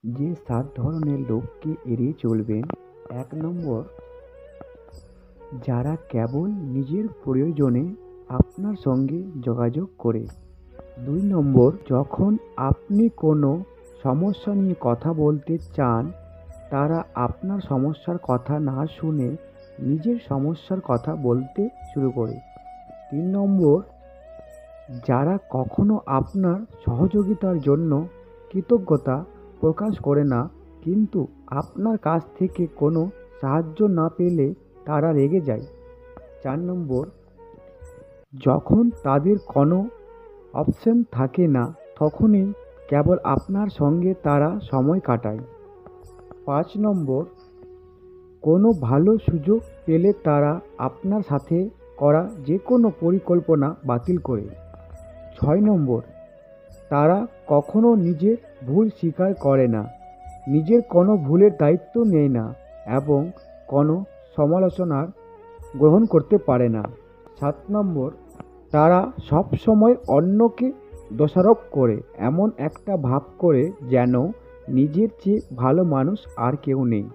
যে ৭ ধরনের লোককে এড়িয়ে চলবেন। ১ নম্বর, যারা কেবল নিজের প্রয়োজনে আপনার সঙ্গে যোগাযোগ করে। ২ নম্বর, যখন আপনি কোনো সমস্যা নিয়ে কথা বলতে চান, তারা আপনার সমস্যার কথা না শুনে নিজের সমস্যার কথা বলতে শুরু করে। ৩ নম্বর, যারা কখনো আপনার সহযোগিতার জন্য কৃতজ্ঞতা প্রকাশ করে না, কিন্তু আপনার কাছ থেকে কোনো সাহায্য না পেলে তারা রেগে যায়। ৪ নম্বর, যখন তাদের কোনো অপশন থাকে না, তখনই কেবল আপনার সঙ্গে তারা সময় কাটায়। ৫ নম্বর, কোনো ভালো সুযোগ পেলে তারা আপনার সাথে করা যে কোনো পরিকল্পনা বাতিল করে। ৬ নম্বর, তারা কখনো নিজের ভুল স্বীকার করে না, নিজের কোনো ভুলের দায়িত্ব নেয় না এবং কোনো সমালোচনার গ্রহণ করতে পারে না। ৭ নম্বর, তারা সবসময় অন্যকে দোষারোপ করে, এমন একটা ভাব করে যেন নিজের চেয়ে ভালো মানুষ আর কেউ নেই।